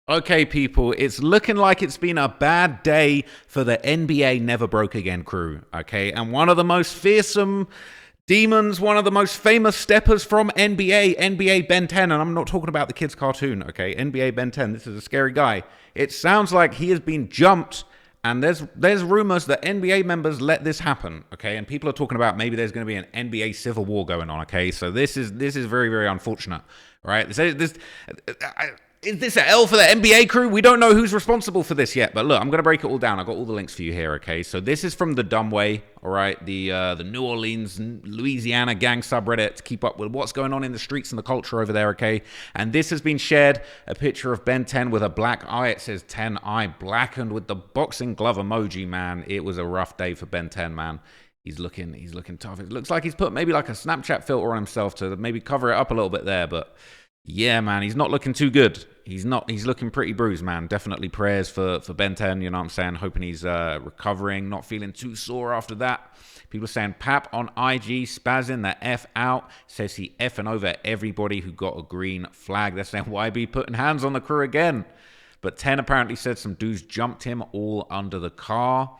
Okay, people, it's looking like it's been a bad day for the NBA Never Broke Again crew, okay? And one of the most fearsome demons, one of the most famous steppers from NBA Ben 10, and I'm not talking about the kids' cartoon, okay? NBA Ben 10, this is a scary guy. It sounds like he has been jumped, and there's rumors that NBA members let this happen, okay? And people are talking about maybe there's going to be an NBA civil war going on, okay? So this is very, very unfortunate, right? Is this an L for the NBA crew? We don't know who's responsible for this yet. But look, I'm going to break it all down. I've got all the links for you here, okay? So this is from the Dumb Way, all right? The New Orleans, Louisiana gang subreddit to keep up with what's going on in the streets and the culture over there, okay? And this has been shared, a picture of Ben 10 with a black eye. It says 10 eye blackened with the boxing glove emoji, man. It was a rough day for Ben 10, man. He's looking tough. It looks like he's put maybe like a Snapchat filter on himself to maybe cover it up a little bit there, but yeah, man, he's not looking too good. He's looking pretty bruised, man. Definitely prayers for Ben 10, you know what I'm saying? Hoping he's recovering, not feeling too sore after that. People are saying Pap on IG spazzing the F out. Says he effing over everybody who got a green flag. They're saying YB putting hands on the crew again. But 10 apparently said some dudes jumped him all under the car.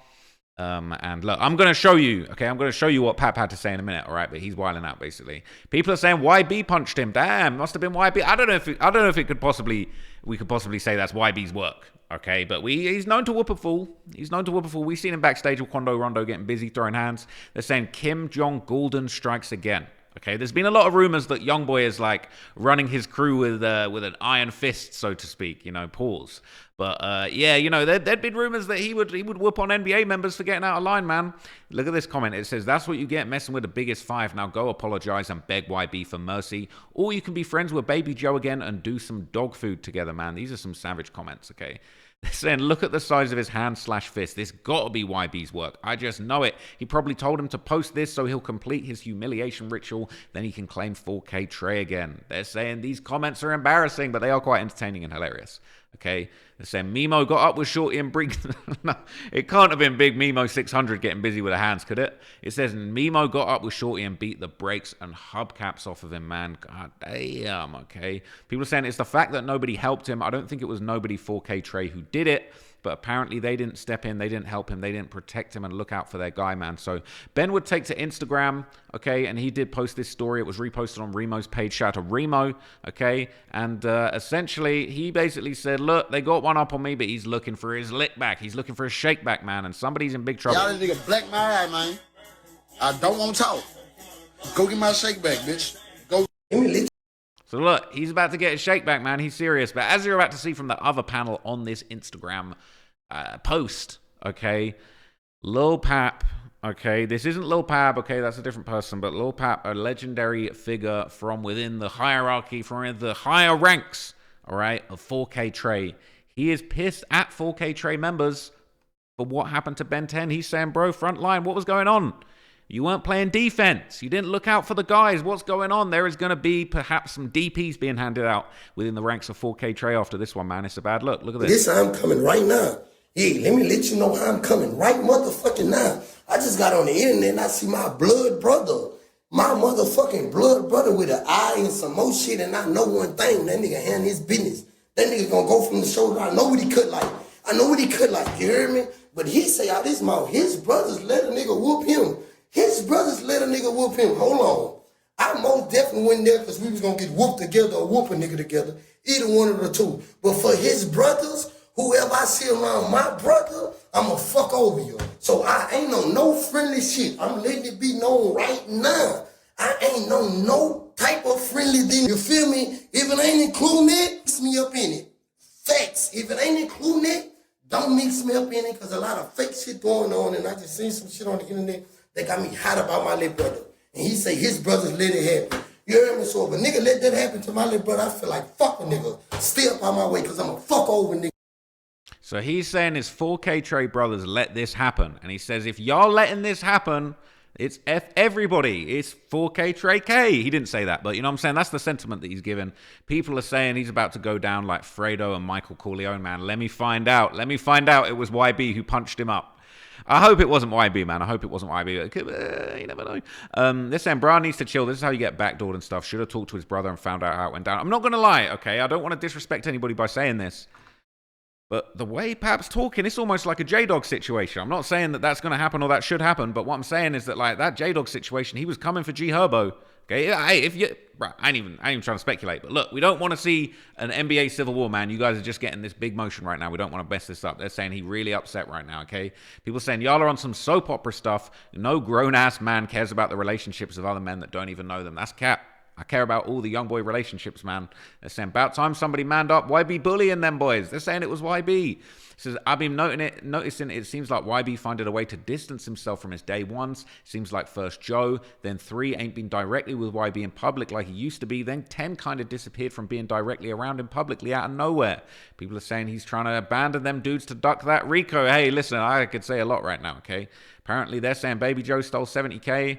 And look, I'm going to show you, okay? I'm going to show you what Pap had to say in a minute, all right? But he's wilding out, basically. People are saying YB punched him. Damn, must have been YB. I don't know if we could possibly say that's YB's work, okay? But he's known to whoop a fool. He's known to whoop a fool. We've seen him backstage with Quando Rondo getting busy, throwing hands. They're saying Kim Jong-Gulden strikes again. Okay, there's been a lot of rumors that YoungBoy is like running his crew with an iron fist, so to speak. You know, pause. But yeah, you know, there'd been rumors that he would whoop on NBA members for getting out of line, man. Look at this comment. It says, "That's what you get messing with the biggest five. Now go apologize and beg YB for mercy, or you can be friends with Baby Joe again and do some dog food together, man." These are some savage comments. Okay. They're saying, look at the size of his hand/fist. This got to be YB's work. I just know it. He probably told him to post this so he'll complete his humiliation ritual. Then he can claim 4K Trey again. They're saying these comments are embarrassing, but they are quite entertaining and hilarious. Okay, they're saying Mimo got up with Shorty and Brig. No, it can't have been Big Mimo 600 getting busy with the hands, could it? It says Mimo got up with Shorty and beat the brakes and hubcaps off of him, man. God damn, okay. People are saying it's the fact that nobody helped him. I don't think it was nobody 4K Trey who did it, but apparently they didn't step in, they didn't help him, they didn't protect him and look out for their guy, man. So Ben would take to Instagram, okay, and he did post this story. It was reposted on Remo's page. Shout out to Remo, okay, and essentially he basically said, look, they got one up on me, but he's looking for his lick back. He's looking for a shake back, man, and somebody's in big trouble. Y'all this nigga black my eye, man. I don't want to talk. Go get my shake back, bitch. Go. So look, he's about to get his shake back, man. He's serious. But as you're about to see from the other panel on this Instagram post, okay, Lil Pap, okay, this isn't Lil Pap, okay, that's a different person, but Lil Pap, a legendary figure from within the hierarchy, from within the higher ranks, all right, of 4K Trey. He is pissed at 4K Trey members for what happened to Ben 10. He's saying, bro, front line, what was going on? You weren't playing defense. You didn't look out for the guys. What's going on? There is going to be perhaps some DPs being handed out within the ranks of 4K Trey after this one, man. It's a bad look. Look at this. This I'm coming right now. Yeah, let me let you know how I'm coming right motherfucking now. I just got on the internet and I see my blood brother. My motherfucking blood brother with an eye and some more shit, and I know one thing. That nigga handle his business. That nigga gonna go from the shoulder. I know what he cut like. You hear me? But he say out his mouth, his brothers let a nigga whoop him. His brothers let a nigga whoop him. Hold on. I most definitely went there because we was going to get whooped together or whoop a nigga together. Either one of the two. But for his brothers, whoever I see around my brother, I'm going to fuck over you. So I ain't on no friendly shit. I'm letting it be known right now. I ain't on no type of friendly thing. You feel me? If it ain't including it, mix me up in it. Facts. If it ain't including it, don't mix me up in it because a lot of fake shit going on and I just seen some shit on the internet. They got me hot about my little brother. And he say his brothers let it happen. You heard me? So if a nigga let that happen to my little brother, I feel like fuck a nigga. Stay up on my way because I'm a fuck over nigga. So he's saying his 4K Trey brothers let this happen. And he says if y'all letting this happen, it's F everybody. It's 4K Trey K. He didn't say that, but you know what I'm saying? That's the sentiment that he's given. People are saying he's about to go down like Fredo and Michael Corleone, man. Let me find out. Let me find out it was YB who punched him up. I hope it wasn't YB, man. I hope it wasn't YB. You never know. They're saying Brian needs to chill. This is how you get backdoored and stuff. Should have talked to his brother and found out how it went down. I'm not going to lie, okay? I don't want to disrespect anybody by saying this. But the way Pap's talking, it's almost like a J-Dog situation. I'm not saying that that's going to happen or that should happen, but what I'm saying is that, like, that J-Dog situation, he was coming for G Herbo. Okay, if you, bro, I ain't even trying to speculate, but look, we don't want to see an NBA civil war, man. You guys are just getting this big motion right now. We don't want to mess this up. They're saying he really upset right now. Okay, people saying y'all are on some soap opera stuff. No grown ass man cares about the relationships of other men that don't even know them. That's cap. I care about all the young boy relationships, man. They're saying about time somebody manned up. YB bullying them boys. They're saying it was YB. Says I've been noticing it seems like YB finding a way to distance himself from his day ones. Seems like first Joe, then 3 ain't been directly with YB in public like he used to be. Then 10 kind of disappeared from being directly around him publicly out of nowhere. People are saying he's trying to abandon them dudes to duck that Rico. Hey, listen, I could say a lot right now, okay? Apparently they're saying Baby Joe stole 70K.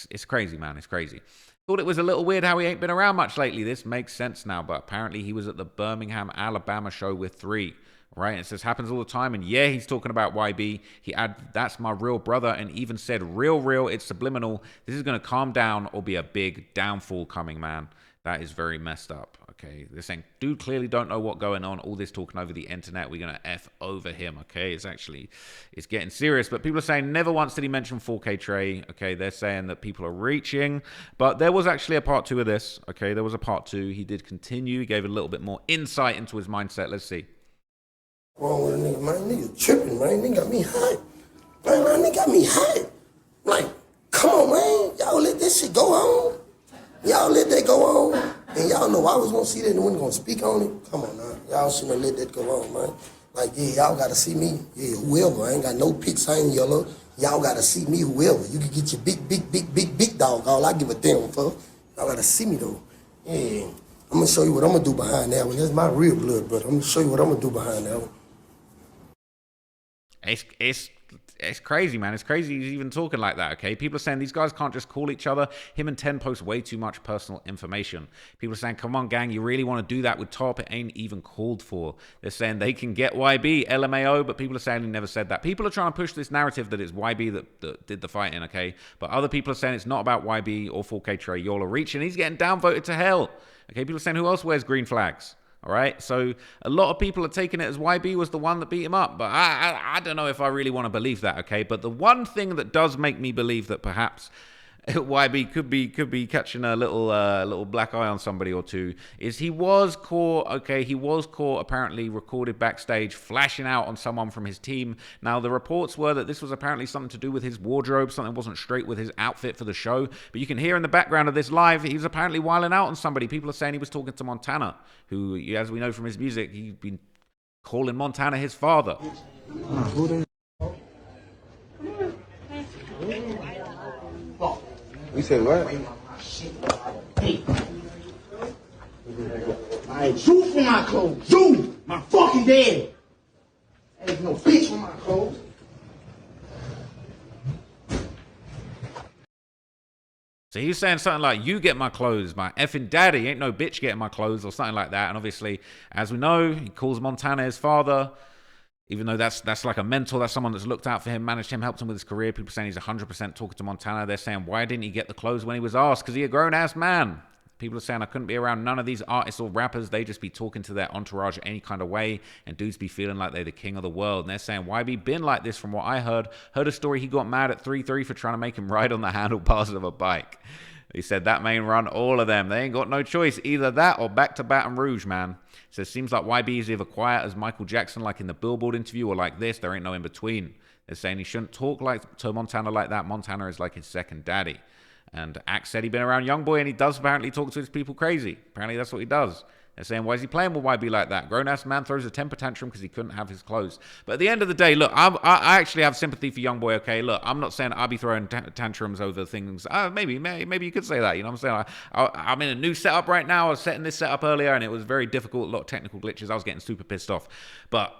It's crazy, man. It's crazy. Thought it was a little weird how he ain't been around much lately. This makes sense now, but apparently he was at the Birmingham, Alabama show with 3. Right? It says happens all the time, and yeah, he's talking about YB. He added, that's my real brother, and even said, real, it's subliminal. This is going to calm down or be a big downfall coming, man. That is very messed up, okay? They're saying, dude clearly don't know what's going on. All this talking over the internet, we're going to F over him, okay? It's getting serious, but people are saying never once did he mention 4K Trey, okay? They're saying that people are reaching, but there was actually a part 2 of this, okay? There was a part 2. He did continue. He gave a little bit more insight into his mindset. Let's see. Wrong with a nigga, man. Nigga tripping, man. Nigga got me hot. Man, nigga got me hot. Like, come on, man. Y'all let that shit go on. Y'all let that go on. And y'all know I was gonna see that and wasn't gonna speak on it. Come on now. Y'all shouldn't have let that go on, man. Like, yeah, y'all gotta see me. Yeah, whoever. I ain't got no pics, I ain't yellow. Y'all gotta see me, whoever. You can get your big dog. All I give a damn for. Y'all gotta see me though. Yeah. I'm gonna show you what I'm gonna do behind that one. That's my real blood, brother. I'm gonna show you what I'm gonna do behind that one. It's crazy, man. It's crazy he's even talking like that, okay? People are saying these guys can't just call each other. Him and 10 post way too much personal information. People are saying, come on, gang, you really want to do that with Top? It ain't even called for. They're saying they can get YB, LMAO, but people are saying he never said that. People are trying to push this narrative that it's YB that did the fighting, okay? But other people are saying it's not about YB or 4K Trey. Y'all are reaching. He's getting downvoted to hell. Okay, people are saying who else wears green flags? All right, so a lot of people are taking it as YB was the one that beat him up, but I don't know if I really want to believe that, okay? But the one thing that does make me believe that perhaps YB could be catching a little black eye on somebody or two is he was caught, okay? He was caught apparently recorded backstage flashing out on someone from his team. Now, the reports were that this was apparently something to do with his wardrobe, something wasn't straight with his outfit for the show, but you can hear in the background of this live, he's apparently wilding out on somebody. People are saying he was talking to Montana, who, as we know from his music, he's been calling Montana his father. You said what? Hey. Alright, shoot for my clothes. Shoot! My fucking dad. Ain't no bitch for my clothes. So he's saying something like, you get my clothes, my effing daddy, ain't no bitch getting my clothes, or something like that. And obviously, as we know, he calls Montana his father, even though that's like a mentor, that's someone that's looked out for him, managed him, helped him with his career. People saying he's 100% talking to Montana. They're saying, why didn't he get the clothes when he was asked? Because he's a grown-ass man. People are saying I couldn't be around none of these artists or rappers. They just be talking to their entourage any kind of way, and dudes be feeling like they're the king of the world. And they're saying, why be been like this from what I heard? Heard a story he got mad at 3-3 for trying to make him ride on the handlebars of a bike. He said that main run, all of them. They ain't got no choice. Either that or back to Baton Rouge, man. So it seems like YB is either quiet as Michael Jackson, like in the Billboard interview, or like this. There ain't no in between. They're saying he shouldn't talk like to Montana like that. Montana is like his second daddy. And Axe said he'd been around YoungBoy, and he does apparently talk to his people crazy. Apparently that's what he does. They're saying, why is he playing with YB like that? Grown-ass man throws a temper tantrum because he couldn't have his clothes. But at the end of the day, look, I actually have sympathy for YoungBoy, okay? Look, I'm not saying I'll be throwing tantrums over things. Maybe you could say that, you know what I'm saying? I'm in a new setup right now. I was setting this setup earlier, and it was very difficult, a lot of technical glitches. I was getting super pissed off. But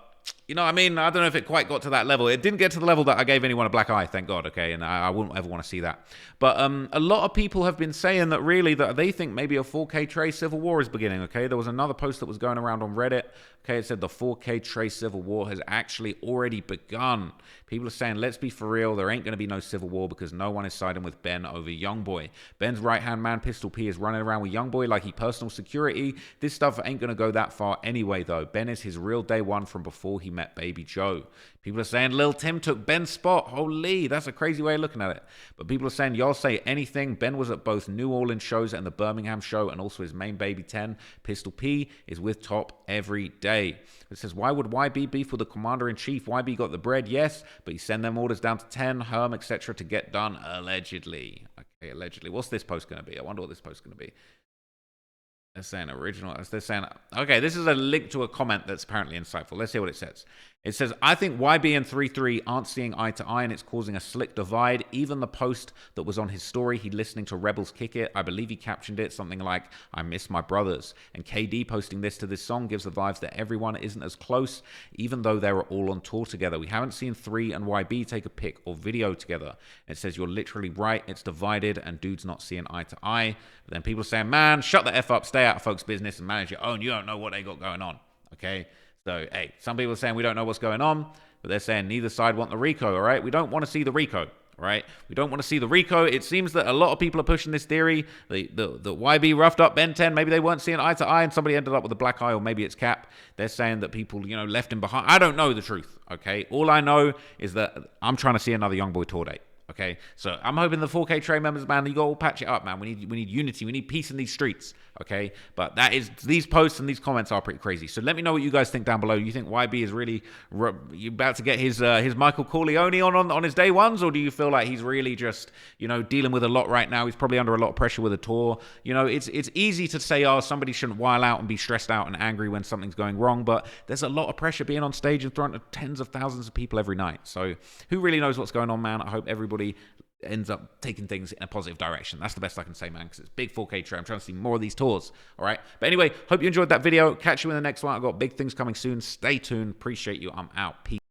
you know what I mean? I don't know if it quite got to that level. It didn't get to the level that I gave anyone a black eye, thank God, okay? And I wouldn't ever want to see that. But a lot of people have been saying that really that they think maybe a 4K Trey civil war is beginning, okay? There was another post that was going around on Reddit, okay? It said the 4K Trey civil war has actually already begun. People are saying, let's be for real, there ain't going to be no civil war because no one is siding with Ben over YoungBoy. Ben's right-hand man, Pistol P, is running around with YoungBoy like he personal security. This stuff ain't going to go that far anyway, though. Ben is his real day one from before he met Baby Joe. People are saying Lil Tim took Ben's spot. Holy, that's a crazy way of looking at it. But people are saying, y'all say anything. Ben was at both New Orleans shows and the Birmingham show, and also his main baby 10, Pistol P, is with Top every day. It says, why would YB beef with the commander-in-chief? YB got the bread, yes, but he sent them orders down to 10, Herm, etc. to get done, allegedly. Okay, allegedly. What's this post going to be? I wonder what this post is going to be. They're saying original. They're saying, okay, this is a link to a comment that's apparently insightful. Let's hear what it says. It says, I think YB and 3-3 aren't seeing eye to eye and it's causing a slick divide. Even the post that was on his story, he listening to Rebels Kick It, I believe he captioned it something like, I miss my brothers. And KD posting this to this song gives the vibes that everyone isn't as close, even though they were all on tour together. We haven't seen 3 and YB take a pic or video together. It says, you're literally right, it's divided and dude's not seeing eye to eye. But then people are saying, man, shut the F up, stay out of folks' business and manage your own. You don't know what they got going on. Okay? So, hey, some people are saying we don't know what's going on, but they're saying neither side want the Rico, all right? We don't want to see the Rico, all right? We don't want to see the Rico. It seems that a lot of people are pushing this theory. The YB roughed up Ben 10. Maybe they weren't seeing eye to eye and somebody ended up with a black eye, or maybe it's Cap. They're saying that people, you know, left him behind. I don't know the truth, okay? All I know is that I'm trying to see another YoungBoy tour date. Okay, so I'm hoping the 4K Trey members, man, you got to all patch it up, man. We need unity. We need peace in these streets. Okay, but these posts and these comments are pretty crazy. So let me know what you guys think down below. You think YB is really you about to get his Michael Corleone on his day ones, or do you feel like he's really just, you know, dealing with a lot right now? He's probably under a lot of pressure with a tour. You know, it's easy to say, oh, somebody shouldn't while out and be stressed out and angry when something's going wrong, but there's a lot of pressure being on stage in front of tens of thousands of people every night. So who really knows what's going on, man? I hope everybody ends up taking things in a positive direction. That's the best I can say, man, because it's big 4K Trey. I'm trying to see more of these tours, all right? But anyway, hope you enjoyed that video. Catch you in the next one. I've got big things coming soon. Stay tuned. Appreciate you. I'm out. Peace.